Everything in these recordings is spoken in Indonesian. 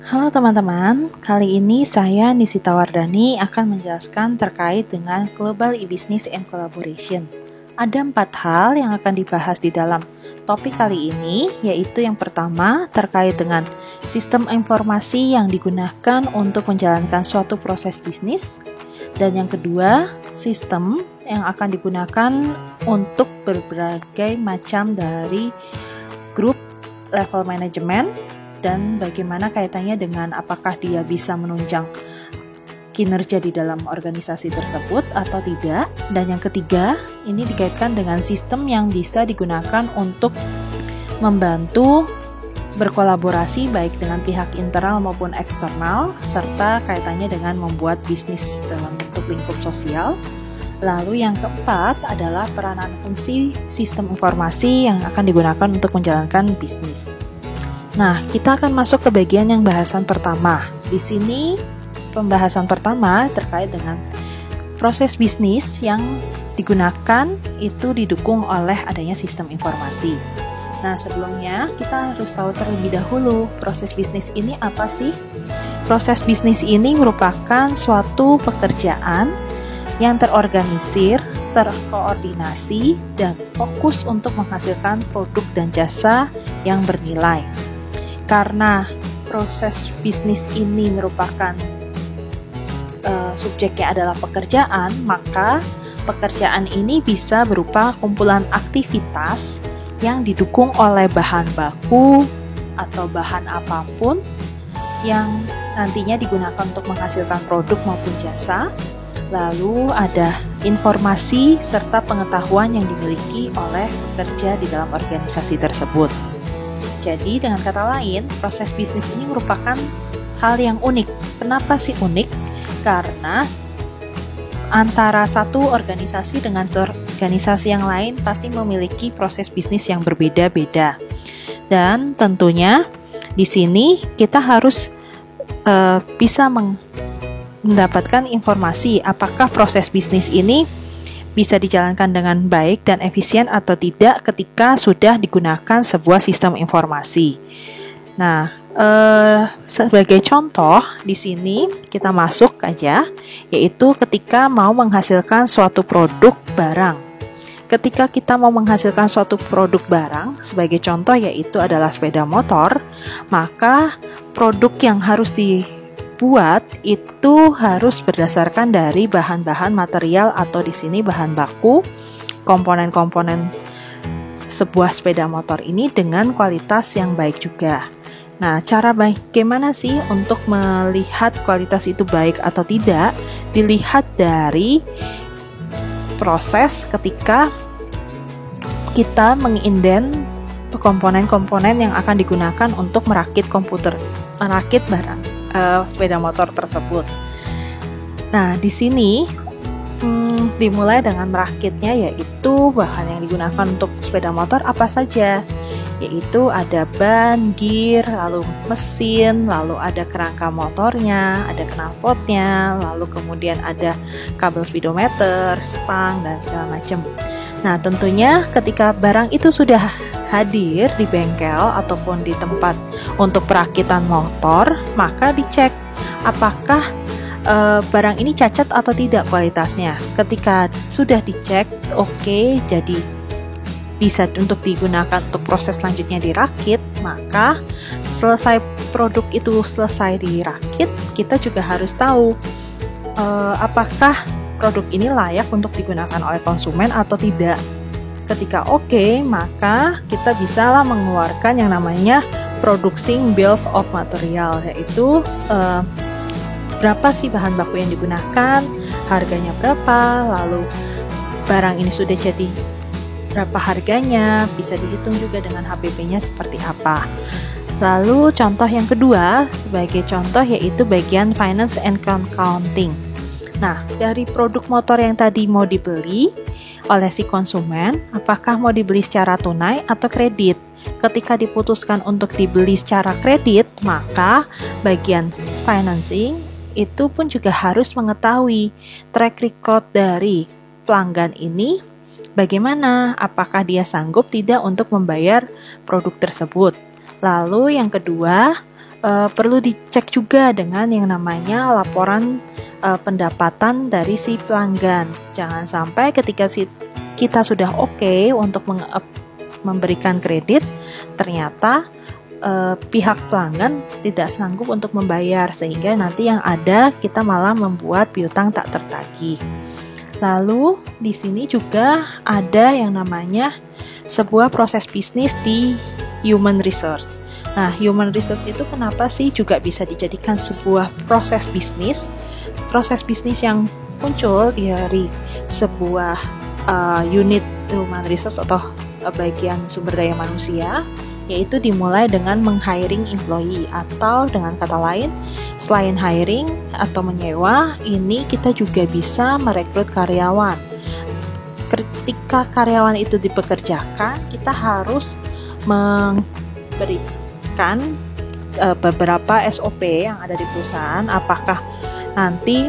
Halo teman-teman, kali ini saya Nisita Wardani akan menjelaskan terkait dengan Global E-Business and Collaboration. Ada 4 hal yang akan dibahas di dalam topik kali ini, yaitu yang pertama terkait dengan sistem informasi yang digunakan untuk menjalankan suatu proses bisnis, dan yang kedua, sistem yang akan digunakan untuk berbagai macam dari grup level manajemen, dan bagaimana kaitannya dengan apakah dia bisa menunjang kinerja di dalam organisasi tersebut atau tidak. Dan yang ketiga, ini dikaitkan dengan sistem yang bisa digunakan untuk membantu berkolaborasi baik dengan pihak internal maupun eksternal, serta kaitannya dengan membuat bisnis dalam bentuk lingkup sosial. Lalu yang keempat adalah peranan fungsi sistem informasi yang akan digunakan untuk menjalankan bisnis. Nah, kita akan masuk ke bagian yang bahasan pertama. Di sini, pembahasan pertama terkait dengan proses bisnis yang digunakan itu didukung oleh adanya sistem informasi. Nah, sebelumnya kita harus tahu terlebih dahulu proses bisnis ini apa sih? Proses bisnis ini merupakan suatu pekerjaan yang terorganisir, terkoordinasi, dan fokus untuk menghasilkan produk dan jasa yang bernilai. Karena proses bisnis ini merupakan subjeknya adalah pekerjaan, maka pekerjaan ini bisa berupa kumpulan aktivitas yang didukung oleh bahan baku atau bahan apapun yang nantinya digunakan untuk menghasilkan produk maupun jasa. Lalu ada informasi serta pengetahuan yang dimiliki oleh pekerja di dalam organisasi tersebut. Jadi dengan kata lain, proses bisnis ini merupakan hal yang unik. Kenapa sih unik? Karena antara satu organisasi dengan organisasi yang lain pasti memiliki proses bisnis yang berbeda-beda. Dan tentunya di sini kita harus bisa mendapatkan informasi apakah proses bisnis ini bisa dijalankan dengan baik dan efisien atau tidak ketika sudah digunakan sebuah sistem informasi. Nah, sebagai contoh di sini kita masuk aja, yaitu ketika mau menghasilkan suatu produk barang. Ketika kita mau menghasilkan suatu produk barang, sebagai contoh yaitu adalah sepeda motor, maka produk yang harus dibuat itu harus berdasarkan dari bahan-bahan material atau di sini bahan baku, komponen-komponen sebuah sepeda motor ini dengan kualitas yang baik juga. Nah, cara bagaimana sih untuk melihat kualitas itu baik atau tidak? Dilihat dari proses ketika kita menginden komponen-komponen yang akan digunakan untuk merakit barang sepeda motor tersebut. Nah, di sini dimulai dengan merakitnya, yaitu bahan yang digunakan untuk sepeda motor apa saja, yaitu ada ban, gear, lalu mesin, lalu ada kerangka motornya, ada knalpotnya, lalu kemudian ada kabel speedometer, stang, dan segala macam. Nah, tentunya ketika barang itu sudah hadir di bengkel ataupun di tempat untuk perakitan motor, maka dicek apakah barang ini cacat atau tidak kualitasnya. Ketika sudah dicek, oke, jadi bisa untuk digunakan untuk proses selanjutnya dirakit, maka selesai produk itu selesai dirakit, kita juga harus tahu apakah produk ini layak untuk digunakan oleh konsumen atau tidak. Ketika oke, maka kita bisalah mengeluarkan yang namanya producing bills of material, yaitu berapa sih bahan baku yang digunakan, harganya berapa, lalu barang ini sudah jadi berapa harganya, bisa dihitung juga dengan HPP-nya seperti apa. Lalu contoh yang kedua, sebagai contoh yaitu bagian finance and accounting. Nah, dari produk motor yang tadi mau dibeli oleh si konsumen, apakah mau dibeli secara tunai atau kredit? Ketika diputuskan untuk dibeli secara kredit, maka bagian financing itu pun juga harus mengetahui track record dari pelanggan ini bagaimana, apakah dia sanggup tidak untuk membayar produk tersebut. Lalu yang kedua, perlu dicek juga dengan yang namanya laporan pendapatan dari si pelanggan. Jangan sampai ketika kita sudah oke untuk memberikan kredit, ternyata pihak pelanggan tidak sanggup untuk membayar, sehingga nanti yang ada kita malah membuat piutang tak tertagih. Lalu di sini juga ada yang namanya sebuah proses bisnis di human research. Nah, human research itu kenapa sih juga bisa dijadikan sebuah proses bisnis? Proses bisnis yang muncul dari sebuah unit human resource atau bagian sumber daya manusia, yaitu dimulai dengan meng-hiring employee, atau dengan kata lain, selain hiring atau menyewa, ini kita juga bisa merekrut karyawan. Ketika karyawan itu dipekerjakan, kita harus memberikan beberapa SOP yang ada di perusahaan, apakah nanti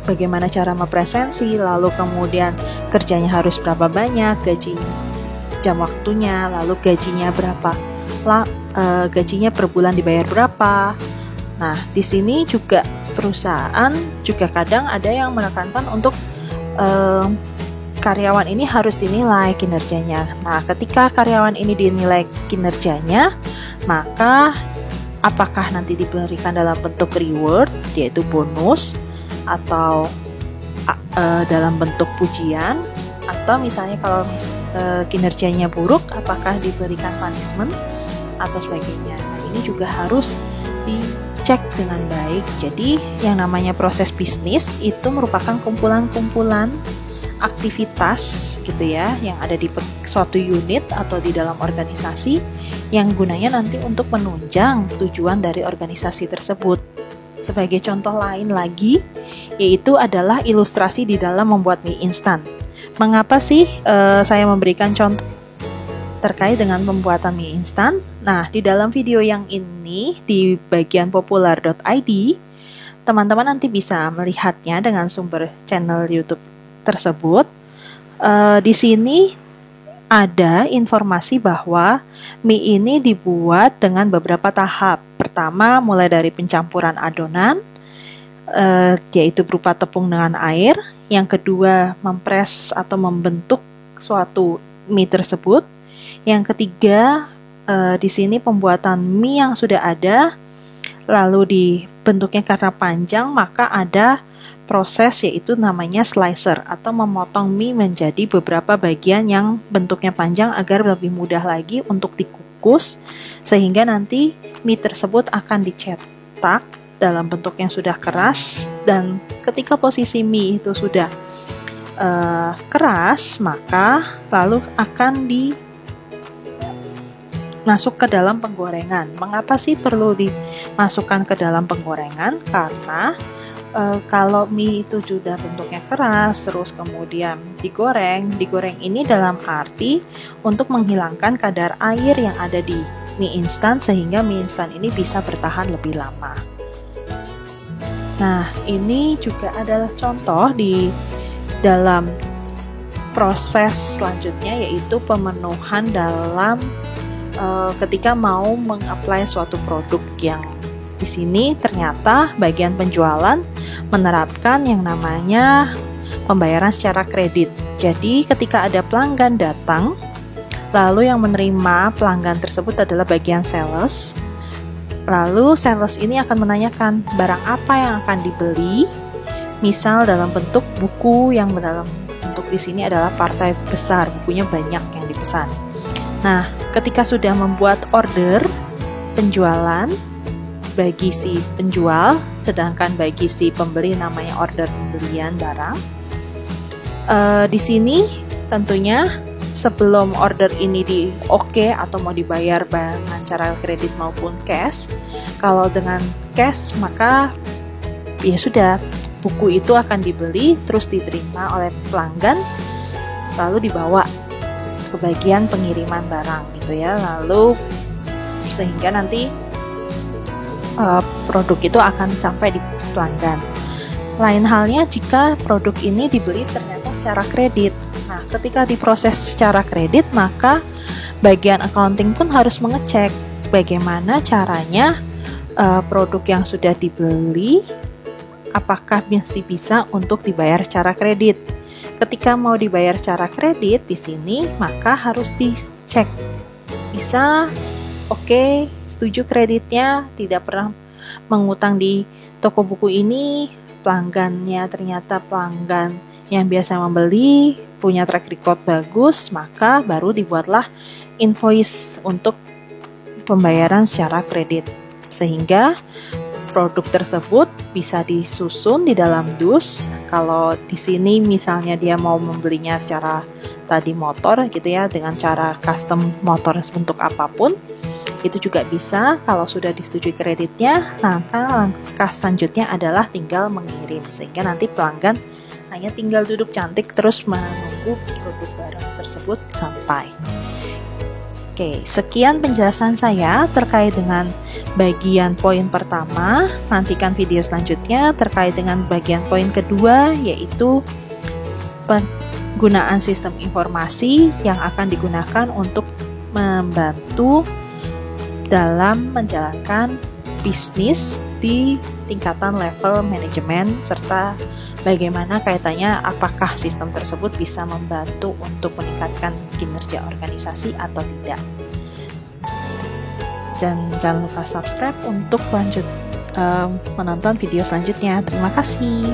bagaimana cara mempresensi, lalu kemudian kerjanya harus berapa banyak, jam waktunya, lalu gajinya berapa, gajinya per bulan dibayar berapa. Nah, di sini juga perusahaan juga kadang ada yang menekankan untuk karyawan ini harus dinilai kinerjanya. Nah, ketika karyawan ini dinilai kinerjanya, maka apakah nanti diberikan dalam bentuk reward, yaitu bonus, atau dalam bentuk pujian, atau misalnya kalau kinerjanya buruk, apakah diberikan punishment atau sebagainya. Nah, ini juga harus dicek dengan baik. Jadi yang namanya proses bisnis itu merupakan kumpulan-kumpulan aktivitas gitu ya, yang ada di suatu unit atau di dalam organisasi, yang gunanya nanti untuk menunjang tujuan dari organisasi tersebut. Sebagai contoh lain lagi, yaitu adalah ilustrasi di dalam membuat mie instan. Mengapa sih saya memberikan contoh terkait dengan pembuatan mie instan? Nah, di dalam video yang ini di bagian popular.id, teman-teman nanti bisa melihatnya dengan sumber channel YouTube tersebut. Di sini ada informasi bahwa mie ini dibuat dengan beberapa tahap. Pertama, mulai dari pencampuran adonan, yaitu berupa tepung dengan air. Yang kedua, mempres atau membentuk suatu mie tersebut. Yang ketiga, di sini pembuatan mie yang sudah ada, lalu dibentuknya karena panjang, maka ada proses yaitu namanya slicer atau memotong mie menjadi beberapa bagian yang bentuknya panjang agar lebih mudah lagi untuk dikukus, sehingga nanti mie tersebut akan dicetak dalam bentuk yang sudah keras, dan ketika posisi mie itu sudah keras, maka lalu akan masuk ke dalam penggorengan. Mengapa sih perlu dimasukkan ke dalam penggorengan? Karena kalau mie itu sudah bentuknya keras, terus kemudian digoreng ini dalam arti untuk menghilangkan kadar air yang ada di mie instan, sehingga mie instan ini bisa bertahan lebih lama. Nah, ini juga adalah contoh di dalam proses selanjutnya, yaitu pemenuhan dalam ketika mau meng-apply suatu produk, yang di sini ternyata bagian penjualan menerapkan yang namanya pembayaran secara kredit. Jadi ketika ada pelanggan datang, lalu yang menerima pelanggan tersebut adalah bagian sales. Lalu sales ini akan menanyakan barang apa yang akan dibeli, misal dalam bentuk buku, yang dalam bentuk di sini adalah partai besar, bukunya banyak yang dipesan. Nah, ketika sudah membuat order penjualan bagi si penjual, sedangkan bagi si pembeli namanya order pembelian barang. Di sini tentunya sebelum order ini di-oke atau mau dibayar dengan cara kredit maupun cash. Kalau dengan cash, maka ya sudah, buku itu akan dibeli terus diterima oleh pelanggan, lalu dibawa ke bagian pengiriman barang gitu ya. Lalu sehingga nanti produk itu akan sampai di pelanggan. Lain halnya jika produk ini dibeli ternyata secara kredit. Nah, ketika diproses secara kredit, maka bagian accounting pun harus mengecek bagaimana caranya produk yang sudah dibeli apakah masih bisa untuk dibayar secara kredit. Ketika mau dibayar secara kredit di sini, maka harus dicek. Bisa, oke, setuju kreditnya, tidak pernah mengutang di toko buku ini, pelanggannya ternyata pelanggan yang biasa membeli, punya track record bagus, maka baru dibuatlah invoice untuk pembayaran secara kredit. Sehingga produk tersebut bisa disusun di dalam dus. Kalau di sini misalnya dia mau membelinya secara tadi motor gitu ya, dengan cara custom motor untuk apapun, itu juga bisa. Kalau sudah disetujui kreditnya, maka langkah selanjutnya adalah tinggal mengirim, sehingga nanti pelanggan hanya tinggal duduk cantik terus menunggu produk barang tersebut sampai. Oke, sekian penjelasan saya terkait dengan bagian poin pertama. Nantikan video selanjutnya terkait dengan bagian poin kedua, yaitu penggunaan sistem informasi yang akan digunakan untuk membantu dalam menjalankan bisnis di tingkatan level manajemen, serta bagaimana kaitannya apakah sistem tersebut bisa membantu untuk meningkatkan kinerja organisasi atau tidak. Dan jangan lupa subscribe untuk lanjut menonton video selanjutnya. Terima kasih.